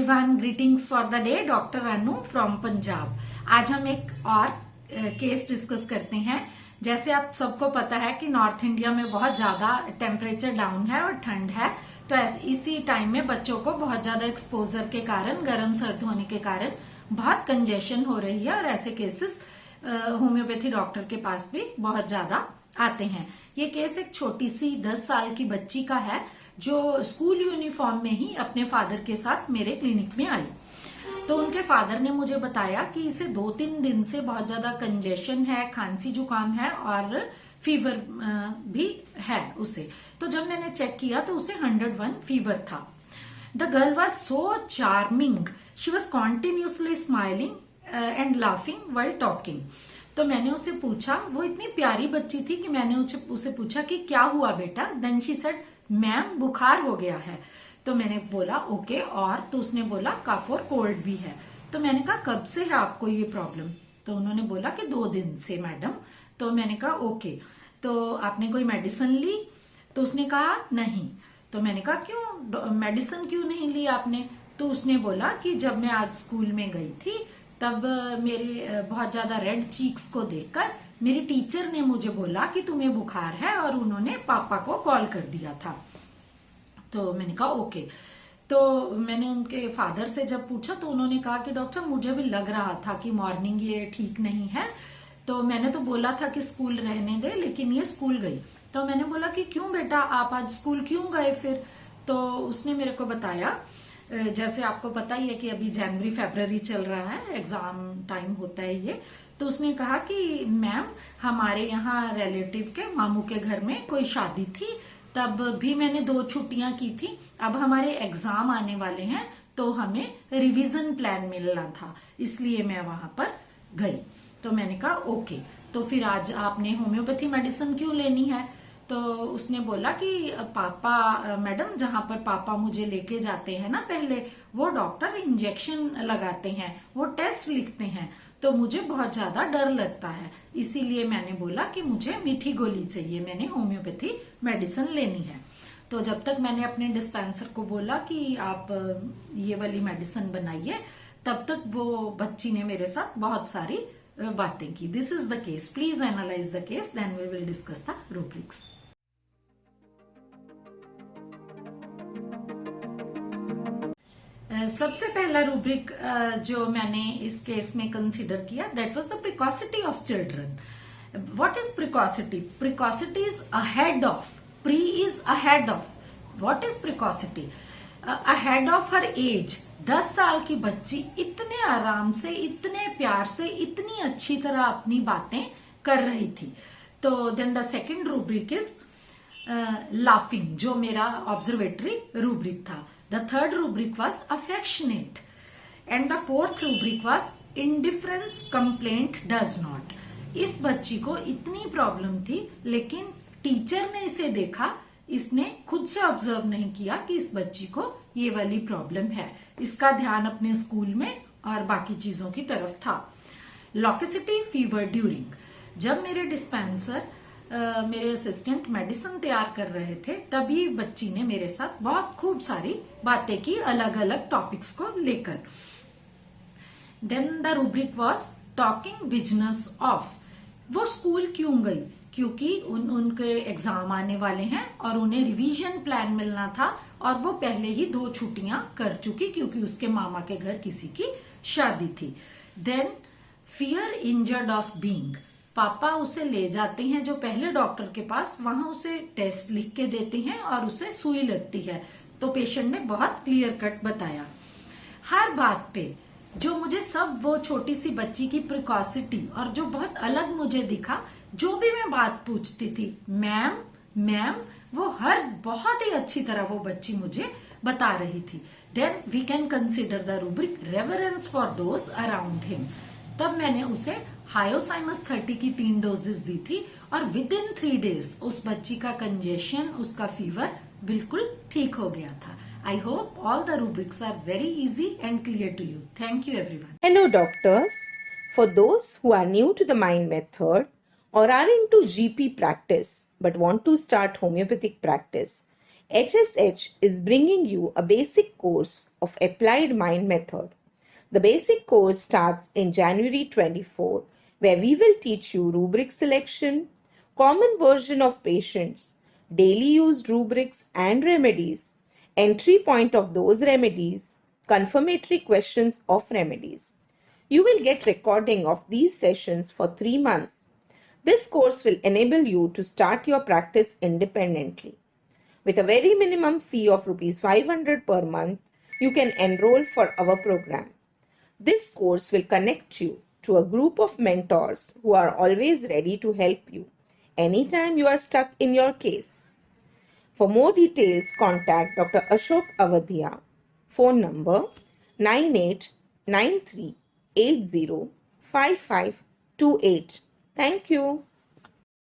Everyone, greetings for the day. Doctor Anu from Punjab. आज हम एक और केस डिस्कस करते हैं। जैसे आप सबको पता है कि नॉर्थ इंडिया में बहुत ज्यादा टेम्परेचर डाउन है और ठंड है, तो इसी टाइम में बच्चों को बहुत ज्यादा एक्सपोजर के कारण, गर्म सर्द होने के कारण बहुत कंजेशन हो रही है और ऐसे केसेस होम्योपैथी डॉक्टर के पास भी बहुत ज्यादा आते हैं। ये केस एक छोटी सी 10 साल की बच्ची का है जो स्कूल यूनिफॉर्म में ही अपने फादर के साथ मेरे क्लिनिक में आई। तो उनके फादर ने मुझे बताया कि इसे 2-3 दिन से बहुत ज्यादा कंजेशन है, खांसी जुकाम है और फीवर भी है उसे। तो जब मैंने चेक किया तो उसे 101 फीवर था। The girl was so charming, she was continuously smiling and laughing while talking. तो मैंने उसे पूछा, वो इतनी प्यारी बच्ची थी कि मैंने उसे पूछा कि क्या हुआ बेटा। देन शी सेड, मैम बुखार हो गया है। तो मैंने बोला ओके, और तो उसने बोला कफ और कोल्ड भी है। तो मैंने कहा कब से है आपको ये प्रॉब्लम? तो उन्होंने बोला कि 2 दिन से मैडम। तो मैंने कहा ओके, तो आपने कोई मेडिसिन ली? तो उसने कहा नहीं। तो मैंने कहा क्यों, मेडिसिन क्यों नहीं ली आपने? तो उसने बोला कि जब मैं आज स्कूल में गई थी तब मेरे बहुत ज्यादा रेड चीक्स को देखकर मेरी टीचर ने मुझे बोला कि तुम्हें बुखार है और उन्होंने पापा को कॉल कर दिया था। तो मैंने कहा ओके। तो मैंने उनके फादर से जब पूछा तो उन्होंने कहा कि डॉक्टर मुझे भी लग रहा था कि मॉर्निंग ये ठीक नहीं है। तो मैंने तो बोला था कि स्कूल रहने दे, लेकिन ये स्कूल गई। तो मैंने बोला कि क्यों बेटा, आप आज स्कूल क्यों गए फिर? तो उसने मेरे को बताया, जैसे आपको पता ही है कि अभी जनवरी फरवरी चल रहा है, एग्जाम टाइम होता है ये। तो उसने कहा कि मैम हमारे यहाँ रिलेटिव के मामू के घर में कोई शादी थी, तब भी मैंने 2 छुट्टियां की थी। अब हमारे एग्जाम आने वाले हैं तो हमें रिवीजन प्लान मिलना था, इसलिए मैं वहां पर गई। तो मैंने कहा ओके, तो फिर आज आपने होम्योपैथी मेडिसिन क्यों लेनी है? तो उसने बोला कि पापा, मैडम जहां पर पापा मुझे लेके जाते हैं ना पहले, वो डॉक्टर इंजेक्शन लगाते हैं, वो टेस्ट लिखते हैं, तो मुझे बहुत ज्यादा डर लगता है, इसीलिए मैंने बोला कि मुझे मीठी गोली चाहिए, मैंने होम्योपैथी मेडिसिन लेनी है। तो जब तक मैंने अपने डिस्पेंसर को बोला कि आप ये वाली मेडिसिन बनाइए, तब तक वो बच्ची ने मेरे साथ बहुत सारी बातें की। This is the case, please analyse the case, then we will discuss the rubrics. सबसे पहला रूब्रिक जो मैंने इस केस में कंसिडर किया, that was the precocity of children. What is precocity? Precocity is ahead of, pre is ahead of. What is precocity? Ahead of her age. 10 साल की बच्ची इतने आराम से, इतने प्यार से, इतनी अच्छी तरह अपनी बातें कर रही थी। तो then the second rubric is laughing, जो मेरा ऑब्जर्वेटरी रूब्रिक था। The third rubric was affectionate, and the fourth rubric was indifference complaint does not. इस बच्ची को इतनी प्रॉब्लम थी, लेकिन टीचर ने इसे देखा, इसने खुद से ऑब्जर्व नहीं किया कि इस बच्ची को ये वाली प्रॉब्लम है। इसका ध्यान अपने स्कूल में और बाकी चीजों की तरफ था। लॉकेसिटी फीवर ड्यूरिंग, जब मेरे डिस्पेंसर मेरे असिस्टेंट मेडिसिन तैयार कर रहे थे, तभी बच्ची ने मेरे साथ बहुत खूब सारी बातें की, अलग अलग टॉपिक्स को लेकर। Then the rubric was talking business off. वो स्कूल क्यों गई? क्योंकि उनके एग्जाम आने वाले हैं और उन्हें रिवीजन प्लान मिलना था, और वो पहले ही 2 छुट्टियां कर चुकी क्योंकि उसके मामा के घर किसी की शादी थी। Then fear injured of being, पापा उसे ले जाते हैं जो पहले डॉक्टर के पास, वहां उसे टेस्ट लिख के देते हैं और उसे सुई लगती है। तो पेशेंट ने बहुत क्लियर कट बताया हर बात पे। जो मुझे सब वो छोटी सी बच्ची की प्रिकॉसिटी, और जो बहुत अलग मुझे दिखा, जो भी मैं बात पूछती थी मैम मैम, वो हर बहुत ही अच्छी तरह वो बच्ची मुझे बता रही थी। Then we can consider the rubric reverence for those around him. तब मैंने उसे हायोसाइमस 30 की 3 डोजेस दी थी, और विद इन 3 डेज उस बच्ची का कंजेशन, उसका फीवर बिल्कुल ठीक हो गया था। I hope all the rubrics are very easy and clear to you. Thank you everyone. Hello doctors. For those who are new to the mind method or are into GP practice but want to start homeopathic practice, HSH is bringing you a basic course of Applied Mind Method. The basic course starts in January 24, where we will teach you rubric selection, common version of patients, daily used rubrics and remedies, entry point of those remedies, confirmatory questions of remedies. You will get recording of these sessions for 3 months. This course will enable you to start your practice independently. With a very minimum fee of Rs 500 per month, you can enroll for our program. This course will connect you to a group of mentors who are always ready to help you anytime you are stuck in your case. For more details, contact Dr. Ashok Avadia. Phone number 9893805528. Thank you.